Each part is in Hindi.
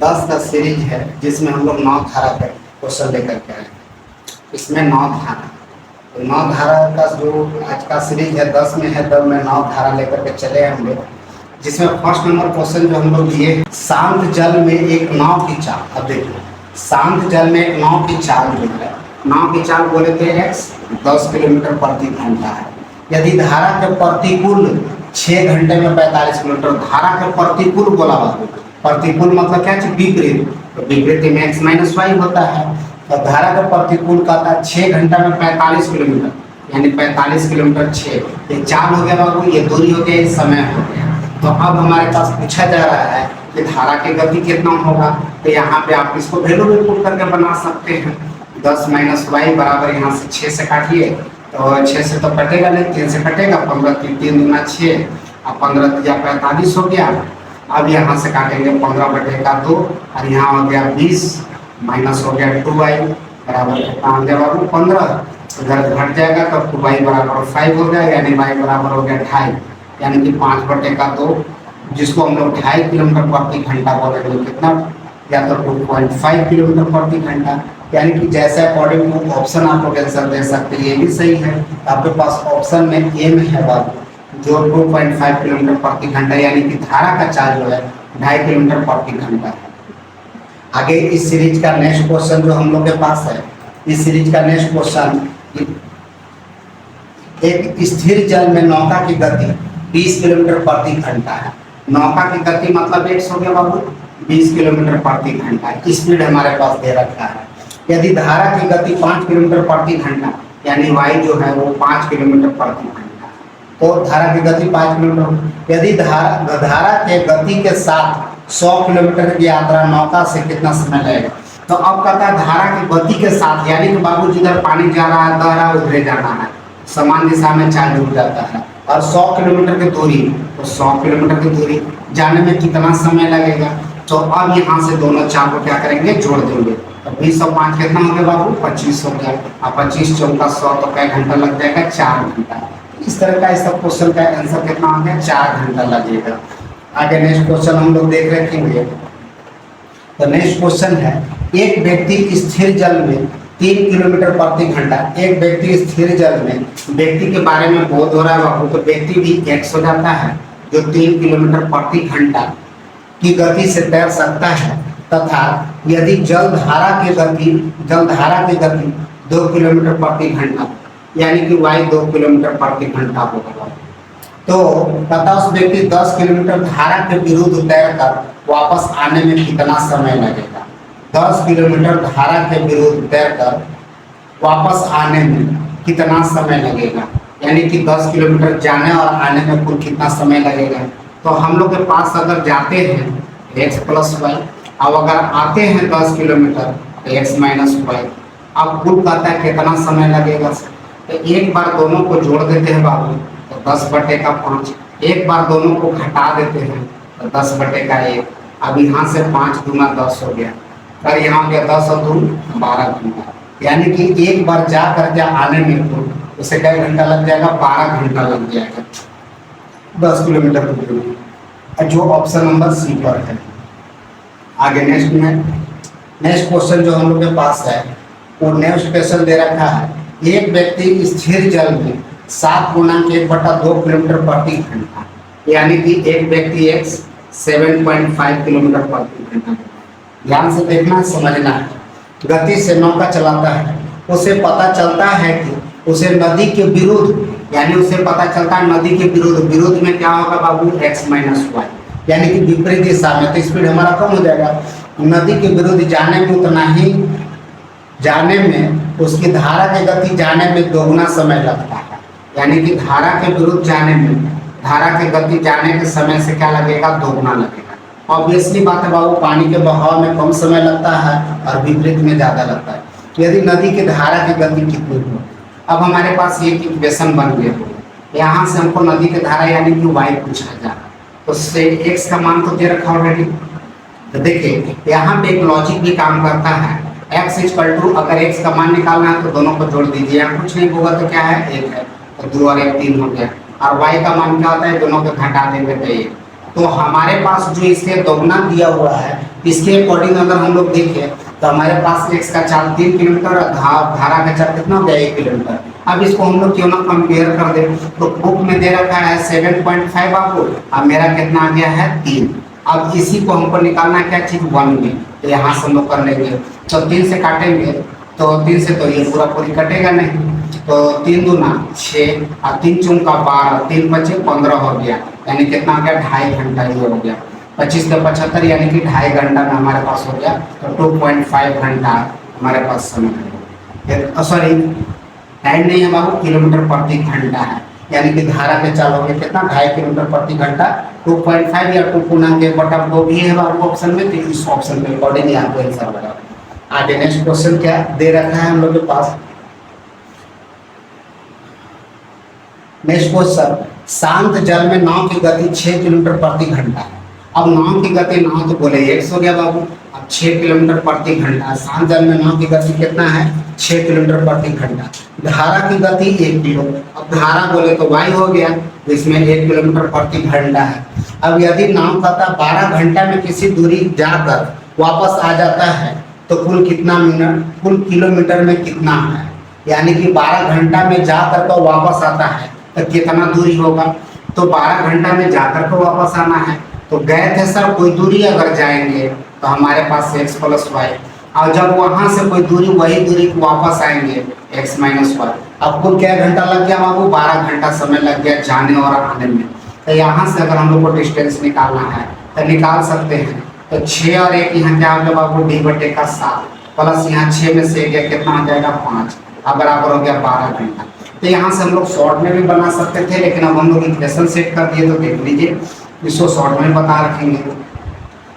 10 का सीरीज है जिसमें हम लोग 9 धारा का क्वेश्चन लेकर के आए हैं। इसमें 9 धारा, तो 9 धारा का जो आज का सीरीज है 10 में है, 10 में 9 धारा लेकर के चले हैं हम लोग। जिसमें फर्स्ट नंबर क्वेश्चन जो हम लोग लिए, शांत जल में एक नाव की चाल। अब देखिए, शांत जल में एक नाव की चाल जो है, नाव की चाल बोले थे x 10 किलोमीटर प्रति घंटा है। यदि धारा के प्रतिकूल 6 घंटे में 45 किलोमीटर, धारा के प्रतिकूल बोला बाबू, प्रतिकूल मतलब क्या चीज, विपरीत, तो विपरीत में x माइनस वाई होता है। तो धारा का प्रतिकूल का था 6 घंटा में 45 किलोमीटर, यानी 45 किलोमीटर 6, ये चाल हो गया बाबू, ये दूरी हो गया, ये समय हो गया। तो अब हमारे पास पूछा जा रहा है कि धारा की गति कितना होगा, तो यहाँ पे आप इसको वैल्यू भी पुट करके बना सकते हैं। 10 माइनस वाई बराबर यहाँ से 6 से काटिए, तो 6 से तो कटेगा नहीं, 3 से कटेगा, 15 3 दूना 6, अब 15 या 45 हो गया। अब यहाँ से काटेंगे 15/2 और यहाँ हो गया 20 माइनस हो गया 2y बराबर कितना हो गया बाबू 15, इधर घट जाएगा तो 2y बराबर 5 हो गया, यानी y बराबर हो गया 2.5, यानी कि 5/2, जिसको हम लोग 2.5 किलोमीटर प्रति घंटा बोलेंगे, कितना, या तो 2.5 किलोमीटर प्रति घंटा। यानी कि जैसे अकॉर्डिंग टू ऑप्शन आप लोग आंसर दे सकते हैं, ये भी सही है। आपके पास ऑप्शन में ए में है बाबू जो 2.5 किलोमीटर प्रति घंटा, यानी कि धारा का चाल जो है 2.5 किलोमीटर प्रति घंटा है। आगे इस सीरीज का नेक्स्ट क्वेश्चन जो हम लोग के पास है, इस सीरीज का नेक्स्ट क्वेश्चन, एक स्थिर जल में नौका की गति 20 किलोमीटर प्रति घंटा है। नौका की गति मतलब x हो गया बाबू 20 किलोमीटर प्रति घंटा, स्पीड हमारे पास दे रखा है। यदि धारा की गति 5 किलोमीटर प्रति घंटा, यानी y जो है वो 5 किलोमीटर प्रति घंटा, तो धारा की गति 5 किलोमीटर। यदि धारा के गति के साथ 100 किलोमीटर की यात्रा नौका से कितना समय लगेगा, तो अब कहता है धारा की गति के साथ, यानी कि बाबू जिधर पानी जा रहा है दह रहा है उधर जाना है, समान दिशा में चाल जुड़ जाता है, और 100 किलोमीटर की दूरी, तो 100 किलोमीटर की दूरी जाने में कितना समय लगेगा। तो अब यहाँ से दोनों चाल को क्या करेंगे, जोड़ देंगे, तो 20 और 5 कितना हो गया बाबू 25 हो गया, और 25 चौका 100, तो कै घंटा लग जाएगा, 4 घंटा। इस तरह का इस सब क्वेश्चन का आंसर कितना हो गया, 4 घंटा लगेगा। आगे नेक्स्ट क्वेश्चन हम लोग देख रखेंगे। तो नेक्स्ट क्वेश्चन है, एक व्यक्ति स्थिर जल में 3 किलोमीटर प्रति घंटा, एक व्यक्ति स्थिर जल में, व्यक्ति के बारे में बोध हो रहा है बाबू, तो व्यक्ति भी x हो जाता है जो 3 किलोमीटर प्रति घंटा की गति से तैर सकता है, तथा यदि जलधारा की गति 2 किलोमीटर प्रति घंटा, यानी कि y 2 किलोमीटर प्रति घंटा होगा, तो तथा उस व्यक्ति 10 किलोमीटर धारा के विरुद्ध तैरकर वापस आने में कितना समय लगेगा। 10 किलोमीटर धारा के विरुद्ध तैरकर वापस आने में कितना समय लगेगा, यानी कि 10 किलोमीटर जाने और आने में कुल कितना समय लगेगा। तो हम लोग के पास अगर जाते हैं x प्लस वाई, अब अगर आते हैं 10 किलोमीटर तो x माइनस वाई, अब कुल कहता है कितना समय लगेगा। तो एक बार दोनों को जोड़ देते हैं बाबू, तो 10/5, एक बार दोनों को घटा देते हैं तो 10/1। अब यहाँ से 5 दूना 10 हो गया, और यहाँ हो गया 10 और 2 12 घंटा, यानी कि एक बार जा करके आने में तो उसे कई घंटा लग जाएगा, 12 घंटा लग जाएगा 10 किलोमीटर की दूरी, जो ऑप्शन नंबर सी पर है। आगे नेक्स्ट क्वेश्चन जो हम लोग के पास है, वो नेक्स्ट क्वेश्चन दे रखा है, एक व्यक्ति स्थिर जल में 7×1/2 किलोमीटर प्रति घंटा, यानी कि एक व्यक्ति x 7.5 किलोमीटर प्रति घंटा, ध्यान से देखना समझना है, गति से नौका चलाता है, उसे पता चलता है कि उसे नदी के विरुद्ध, यानी उसे पता चलता है नदी के विरुद्ध में क्या होगा बाबू x माइनस वाई, यानी कि विपरीत दिशा में, तो स्पीड हमारा कम हो जाएगा। नदी के विरुद्ध जाने में उतना ही, जाने में उसकी धारा की गति जाने में दोगुना समय लगता है, यानी कि धारा के विरुद्ध जाने में धारा की गति जाने के समय से क्या लगेगा, दोगुना लगेगा। ऑब्वियसली बात है बाबू, पानी के बहाव में कम समय लगता है और विपरीत में ज़्यादा लगता है। यदि नदी की धारा की गति कितनी हो, अब हमारे पास ये इक्वेशन बन गया हो, यहाँ से हमको नदी की धारा यानी कि y पूछा जा रहा है, तो उससे x का मान तो दे रखा ऑलरेडी। तो देखिए यहाँ पे एक लॉजिक भी काम करता है, x = अगर x का मान निकालना है तो दोनों को जोड़ दीजिए, यहाँ कुछ नहीं होगा तो क्या है 1 है, तो 2 और 1 3 हो गया, और y का मान क्या होता है, दोनों को घटा देंगे तो 1, तो हमारे पास जो इसके दोगुना दिया हुआ है, इसके अकॉर्डिंग अगर हम लोग देखें तो हमारे पास x का चाल 3 किलोमीटर और धारा का चाल कितना हो गया 1 किलोमीटर। अब इसको हम लोग क्यों ना कंपेयर कर दे, तो बुक में दे रखा है 7.5 आपको, अब मेरा कितना आ गया है 3। अब इसी को हमको निकालना है क्या चीज 1 में, तो यहाँ से हम लोग कर लेंगे। तो 3 से काटेंगे तो 3 से तो ये पूरा पूरी कटेगा नहीं, तो 3 दूना 6 और 3 चूम का 12, 3 बचे 15 हो गया, यानी कितना हो गया 2.5 घंटा ये हो गया। 25 से 75 यानी कि 2.5 घंटा में हमारे पास हो गया, तो 2.5 घंटा हमारे पास समय है। सॉरी टाइम नहीं है बाबू, किलोमीटर प्रति घंटा है, यानी कि धारा के चाल हो गया कितना 2.5 किलोमीटर प्रति घंटा। 2.5 या 2 भी है बाबू ऑप्शन में, तो इस ऑप्शन के अकॉर्डिंग आपको आंसर होगा। आगे नेक्स्ट क्वेश्चन क्या दे रखा है हम लोग के पास। नेक्स्ट क्वेश्चन, शांत जल में नाव की गति 6 किलोमीटर प्रति घंटा है। अब नाव की गति, नाव तो बोले x हो गया बाबू, अब 6 किलोमीटर प्रति घंटा, शांत जल में नाव की गति कितना है 6 किलोमीटर प्रति घंटा। धारा की गति 1 किलो, अब धारा बोले तो y हो गया, तो इसमें 1 किलोमीटर प्रति घंटा है। अब यदि नाव कहता 12 घंटा में किसी दूरी जाकर वापस आ जाता है तो कुल कितना मिनट, कुल किलोमीटर में कितना है, यानी कि 12 घंटा में जाकर तो वापस आता है तो कितना दूरी होगा। तो 12 घंटा में जाकर को वापस आना है, तो गए थे सर कोई दूरी अगर जाएंगे तो हमारे पास x + y, और जब वहां से कोई दूरी वही दूरी वापस आएंगे x - y। अब कुल क्या घंटा लग गया बाबू, 12 घंटा समय लग गया जाने और आने में। तो यहाँ से अगर हम लोग को डिस्टेंस निकालना है तो निकाल सकते हैं। तो 6 और 1 यहाँ क्या हो गया बाबू d/7 प्लस यहाँ 6 में से गया कितना हो जाएगा 5, अब बराबर हो गया 12 घंटा। तो यहाँ से हम लोग शॉर्ट में भी बना सकते थे, लेकिन अब हम लोग इक्वेशन सेट कर दिए, तो देख लीजिए इसको शॉर्ट में बता रखेंगे।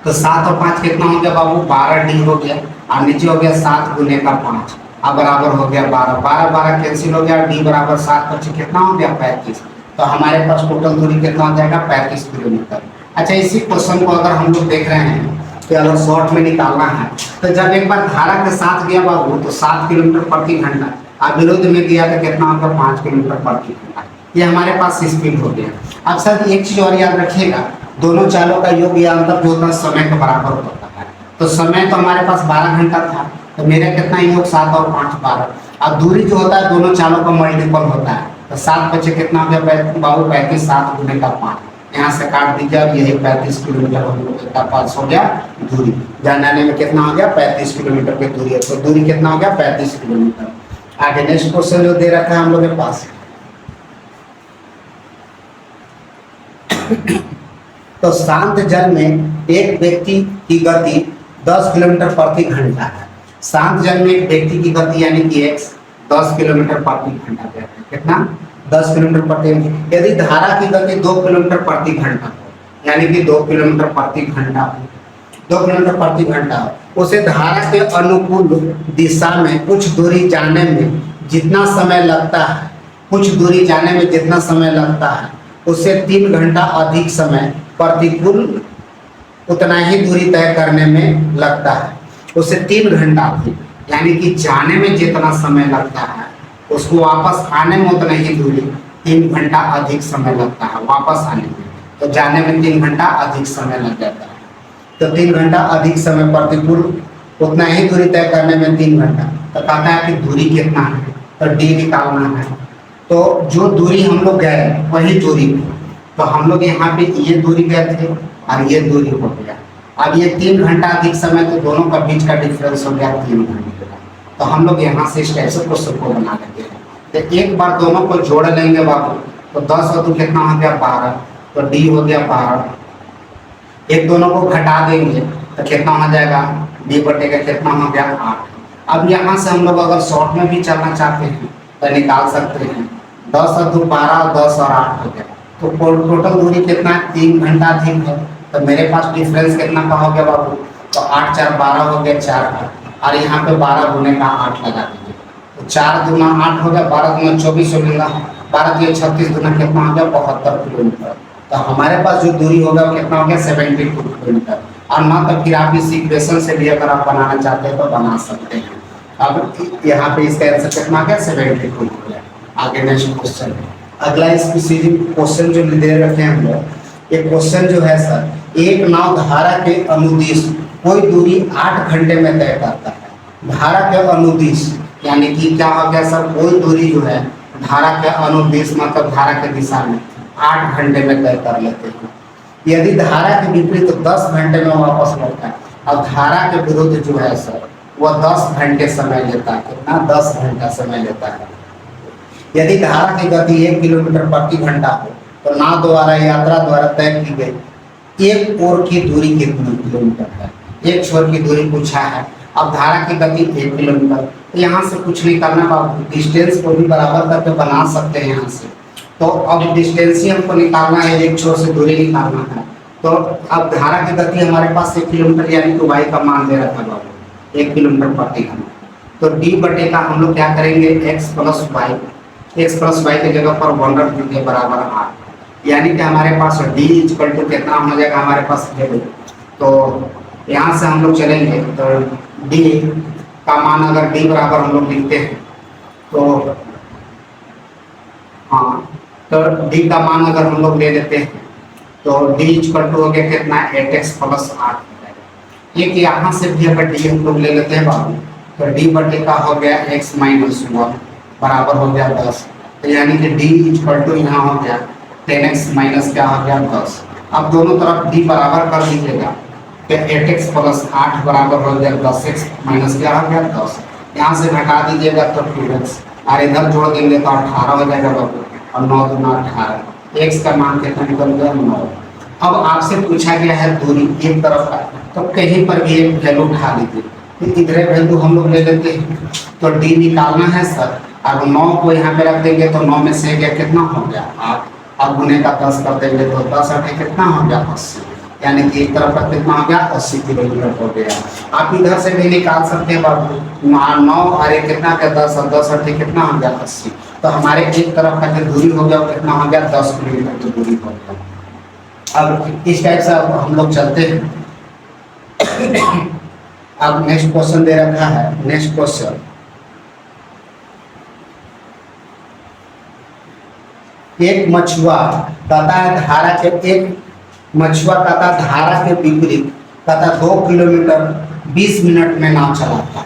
तो 7 और 5 कितना हो गया बाबू 12d हो गया, और नीचे हो गया 7 × 5, अब बराबर हो गया 12, 12 12 कैंसिल हो गया, d = 7 बच्चे कितना हो गया 35। तो हमारे पास टोटल दूरी कितना हो जाएगा 35 किलोमीटर। अच्छा, इसी क्वेश्चन को अगर हम लोग देख रहे हैं कि अगर शॉर्ट में निकालना है, तो जब एक बार धारा के साथ गया बाबू तो 7 किलोमीटर प्रति घंटा, अब विरुद्ध में गया तो कितना होगा 5 किलोमीटर प्रति घंटा, ये हमारे पास स्पीड हो गया। अब सर एक चीज और याद रखिएगा, दोनों चालों का योग या अंतर जो होता है समय के बराबर होता है। तो समय तो हमारे पास 12 घंटा था, तो मेरा कितना योग 7 और 5 12, अब दूरी जो होता है दोनों चालों का मल्टीपल होता है, तो 7 बचे कितना हो गया बाबू 35, 7 × 5, यहाँ से काट दीजिए, अब यही 35 किलोमीटर हम लोग का पास हो गया दूरी। जाने आने में कितना हो गया 35 किलोमीटर की दूरी है, तो दूरी कितना हो गया 35 किलोमीटर। आगे नेक्स्ट क्वेश्चन जो दे रखा है हम लोग के पास, तो शांत जल में एक व्यक्ति की गति 10 किलोमीटर प्रति घंटा है। शांत जल में एक व्यक्ति की गति यानी कि x 10 किलोमीटर प्रति घंटा है, कितना 10 किलोमीटर प्रति। यदि धारा की गति 2 किलोमीटर प्रति घंटा हो, यानी कि 2 किलोमीटर प्रति घंटा हो, 2 किलोमीटर प्रति घंटा हो, उसे धारा के अनुकूल दिशा में कुछ दूरी जाने में जितना समय लगता है, कुछ दूरी जाने में जितना समय लगता है उससे 3 घंटा अधिक समय प्रतिकूल उतना ही दूरी तय करने में लगता है। उससे 3 घंटा अधिक, यानी कि जाने में जितना समय लगता है उसको वापस आने में उतना ही दूरी 3 घंटा अधिक समय लगता है वापस आने में, तो जाने में 3 घंटा अधिक समय लग जाता है। तो 3 घंटा अधिक समय प्रतिकूल उतना ही दूरी तय करने में 3 घंटा, तो कहता है कि दूरी कितना है, तो d निकालना है। तो जो दूरी हम लोग गए वही दूरी, तो हम लोग यहाँ पे ये दूरी गए थे और ये दूरी हो गया। अब ये 3 घंटा अधिक समय, तो दोनों का बीच का डिफरेंस हो गया 3 घंटे का। तो हम लोग यहाँ से इस टाइप से क्वेश्चन को बना लेते हैं। तो एक बार दोनों को जोड़ लेंगे बाबू, तो 10 और 2 कितना हो गया 12, तो d हो गया 12। एक दोनों को घटा देंगे तो कितना हो जाएगा d/का कितना हो गया 8। अब यहाँ से हम लोग अगर शॉर्ट में भी चलना चाहते हैं तो निकाल सकते हैं, 10 और 2 12 और 10 और 8 हो गया, तो टोटल दूरी कितना है 3 घंटा अधिक है। तो मेरे पास डिफरेंस कितना का हो गया बाबू, तो 8 4 12 हो गया 4 का, और यहाँ पे 12 गुने का 8 लगा दीजिए, तो 4 दूना 8 हो गया, 12 दूना 24 हो गया, 12 दूना 36 दूना कितना हो गया 72 किलोमीटर। तो हमारे पास जो दूरी होगा वो कितना हो गया 72 किलोमीटर। और ना तो फिर आप इस इक्वेशन से भी अगर आप बनाना चाहते हैं तो बना सकते हैं। अब यहाँ पे इसका आंसर कितना आ गया 72 हो गया। आगे नेक्स्ट क्वेश्चन, अगला इस क्वेश्चन जो दे रखे हैं हम लोग, ये क्वेश्चन जो है सर, एक नाव धारा के अनुदिश कोई दूरी 8 घंटे में तय करता है। धारा के अनुदिश यानी कि क्या हो गया सर, कोई दूरी जो है धारा के अनुदिश मतलब धारा के दिशा में 8 घंटे में तय कर लेते हैं। यदि धारा के विपरीत तो 10 घंटे में वापस लौटता है। अब धारा के विरुद्ध जो है सर वह 10 घंटे समय लेता है। कितना? 10 घंटा समय लेता है। यदि धारा की गति 1 किलोमीटर प्रति घंटा हो तो नाव द्वारा यात्रा द्वारा तय की गई एक ओर की दूरी कितनी किलोमीटर है? एक छोर की दूरी पूछा है। अब धारा की गति 1 किलोमीटर, तो यहाँ से कुछ नहीं करना बाबू, डिस्टेंस को भी बराबर करके बना सकते हैं यहाँ से। तो अब डिस्टेंस ही हमको निकालना है, एक छोर से दूरी निकालना है। तो अब धारा की गति हमारे पास 1 किलोमीटर यानी कि y का मान दे रखा बाबू 1 किलोमीटर प्रति घंटा। तो d बटे का हम लोग क्या करेंगे, x प्लस वाई की जगह पर 1 रख देंगे बराबर r, यानी कि हमारे पास d इक्वल टू कितना हो जाएगा हमारे पास z। तो यहाँ से हम लोग चलेंगे तो d का मान अगर d बराबर हम लोग लिखते हैं तो हाँ, तो d का मान अगर हम लोग ले लेते हैं तो d इक्वल टू हो गया कितना 8x प्लस 8। एक यहाँ से भी अगर d हम लोग ले लेते हैं बाबू तो d बटे का हो गया x माइनस 1 बराबर हो गया 10। तो यानी कि d इक्वल टू यहाँ हो गया 10x माइनस क्या हो गया 10। अब दोनों तरफ d बराबर कर दीजिएगा तो 8x प्लस 8 बराबर हो गया 10x माइनस क्या हो गया 10। यहाँ से घटा दीजिएगा तो 2x और इधर जोड़ देंगे तो 18 हो जाएगा बाबू और 9 दूना 18, x का मान कितना निकल गया 9। अब आपसे पूछा गया है दूरी एक तरफ का, तो कहीं पर भी एक वैल्यू उठा लीजिए। तो इधर वैल्यू हम लोग ले लेते हैं तो d निकालना है सर, अब 9 को यहाँ पे रख देंगे तो 9 में से गया कितना हो गया 8, अब गुने का 10 कर देंगे तो 10 8 कितना हो गया 80, यानी कि एक तरफ का कितना हो गया 80 किलोमीटर हो गया। आप इधर से भी निकाल सकते हैं बाबू, 9 और एक कितना का 10 और 10 8 कितना हो गया 80। तो हमारे एक तरफ का जो दूरी हो गया वो कितना हो गया 10 किलोमीटर की दूरी हो गया। अब इस टाइप से अब हम लोग चलते हैं। अब नेक्स्ट क्वेश्चन दे रखा है, नेक्स्ट क्वेश्चन एक मछुआ तथा धारा के एक मछुआ तथा धारा के विपरीत तथा 2 किलोमीटर 20 मिनट में नाव चलाता है।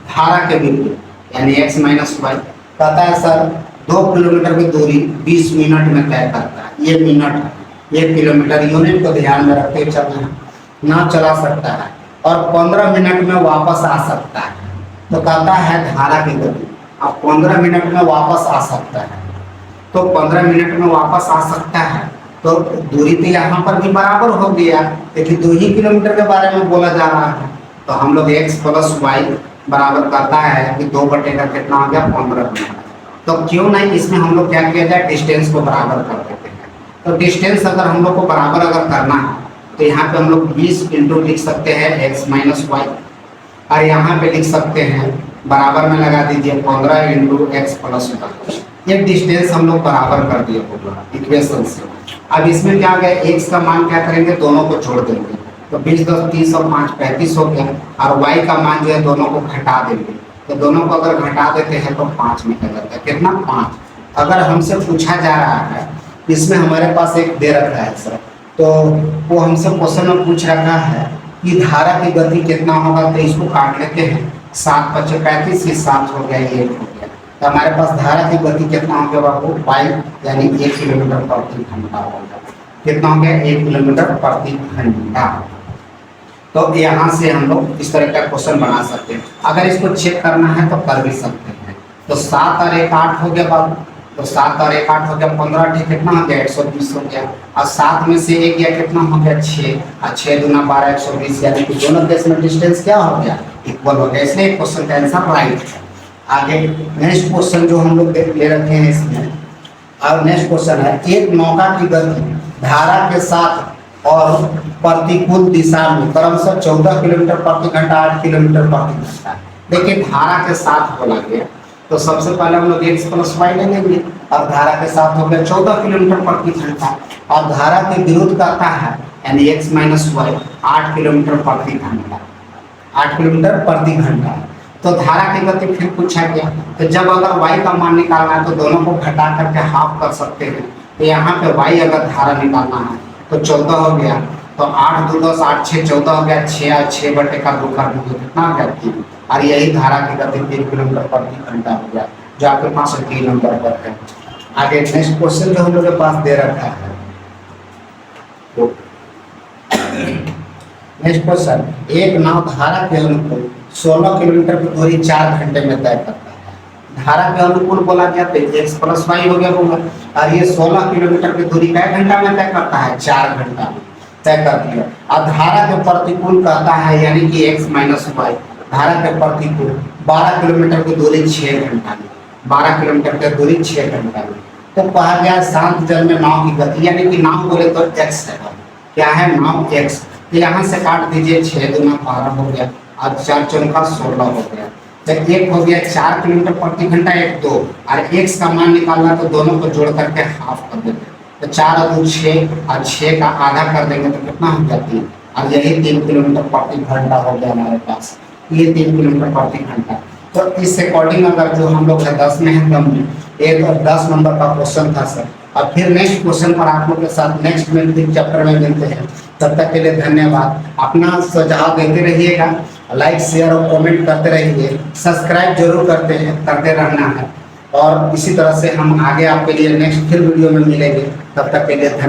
धारा के विपरीत यानी x माइनस वाई तथा सर 2 किलोमीटर की दूरी 20 मिनट में तय करता है। ये मिनट है, 1 किलोमीटर यूनिट को ध्यान में रखते हुए चलना है। नाव चला सकता है और 15 मिनट में वापस आ सकता है। तो कहता है धारा की गति, अब 15 मिनट में वापस आ सकता है, तो 15 मिनट में वापस आ सकता है तो दूरी तो यहाँ पर भी बराबर हो गया, लेकिन 2 ही किलोमीटर के बारे में बोला जा रहा है। तो हम लोग x प्लस वाई बराबर करता है कि 2 बटे का कितना हो गया 15 मिनट। तो क्यों नहीं इसमें हम लोग क्या किया जाए, डिस्टेंस को बराबर कर देते हैं। तो डिस्टेंस अगर हम लोग को बराबर अगर करना है तो यहाँ पे हम लोग 20 इंटू लिख सकते हैं x माइनस वाई, और यहाँ पे लिख सकते हैं बराबर में लगा दीजिए 15 इंटू एक्स प्लस वाई। ये डिस्टेंस हम लोग बराबर कर दिए होगा इक्वेशन से। अब इसमें क्या आ गया, x का मान क्या करेंगे, दोनों को जोड़ देंगे तो 20 10 30 और 5 35 हो गया, और y का मान जो है दोनों को घटा देंगे। तो दोनों को अगर घटा देते हैं तो 5 निकल जाता है, कितना 5। अगर हमसे पूछा जा रहा है, इसमें हमारे पास एक दे रखा है सर, तो वो हमसे क्वेश्चन में पूछ रखा है कि धारा की गति कितना होगा। तो इसको काट लेते हैं, 7 5 35, ये 7 हो गया, ये 1 हो गया। तो हमारे पास धारा की गति कितना हो गया बाबू, y यानी 1 किलोमीटर प्रति घंटा होगा। कितना हो गया 1 किलोमीटर प्रति घंटा। तो यहाँ से हम लोग इस तरह का क्वेश्चन बना सकते हैं। अगर इसको चेक करना है तो कर भी सकते हैं। तो 7 और 1 8 हो गया बाबू, तो 7 और 1 8 हो गया, 15 8 कितना हो गया 120 हो गया, और 7 में से 1 गया कितना हो गया 6, और 6 दूना 12 120, यानी कि दोनों केस में डिस्टेंस क्या हो गया इक्वल हो गया। इसलिए क्वेश्चन का आंसर राइट है। आगे नेक्स्ट क्वेश्चन जो हम लोग ले रखे हैं इसमें, और नेक्स्ट क्वेश्चन है एक नौका की गति धारा के साथ और प्रतिकूल दिशा में क्रमशः 14 किलोमीटर प्रति घंटा 8 किलोमीटर प्रति घंटा। देखिए धारा के साथ बोला गया तो सबसे पहले हम लोग x प्लस वाई ले लेंगे, और धारा के साथ हो गया 14 किलोमीटर प्रति घंटा, और धारा के विरुद्ध करता है यानी x माइनस वाई 8 किलोमीटर प्रति घंटा, 8 किलोमीटर प्रति घंटा। तो धारा की गति फिर पूछा गया, तो जब अगर y का मान निकालना है तो दोनों को घटा करके हाफ कर सकते हैं। तो यहाँ पे y अगर धारा निकालना है तो 14 हो गया। तो 8 2 10 8 6 14 हो गया। 6 और 6 बटे का 2 कर दीजिए, कितना हो गया 3। और यही धारा की गति 3 किलोमीटर प्रति घंटा हो गया, जो आपके पास 3 नंबर पर है। आगे नेक्स्ट क्वेश्चन जो हम लोग के पास दे रखा है, नेक्स्ट क्वेश्चन, एक नाव धारा के अनुकूल 16 किलोमीटर की दूरी 4 घंटे में तय करता है। धारा के अनुकूल बोला गया तो x प्लस वाई हो गया होगा, और ये 16 किलोमीटर की दूरी कै घंटा में तय करता है, 4 घंटा में तय कर दिया। और धारा के प्रतिकूल कहता है, यानी कि x माइनस वाई, धारा के प्रतिकूल 12 किलोमीटर की दूरी 6 घंटा में, 12 किलोमीटर की दूरी 6 घंटा में। तो कहा गया शांत जल में नाव की गति, यानी कि नाव बोले तो x है, क्या है नाव x। तो यहाँ से काट दीजिए, 6 दूना 12 हो गया, और 4 चौका 16 हो गया। तो एक हो गया 4 किलोमीटर प्रति घंटा, एक 2, और x का मान निकालना तो दोनों को जोड़ करके हाफ कर देंगे। तो 4 और 2 6, और 6 का आधा कर देंगे तो कितना हो गया 3, और यही 3 किलोमीटर प्रति घंटा हो गया हमारे पास, ये 3 किलोमीटर प्रति घंटा। तो इस अकॉर्डिंग अगर जो हम लोग 10 में है कम में, ये तो 10 नंबर का क्वेश्चन था सर। अब फिर नेक्स्ट क्वेश्चन पर आप लोग के साथ नेक्स्ट में चैप्टर में मिलते हैं। तब तक के लिए धन्यवाद। अपना सुझाव देते रहिएगा, लाइक शेयर और कमेंट करते रहिए, सब्सक्राइब जरूर करते रहना है। और इसी तरह से हम आगे आपके लिए नेक्स्ट फिर वीडियो में मिलेंगे। तब तक के लिए धन्यवाद।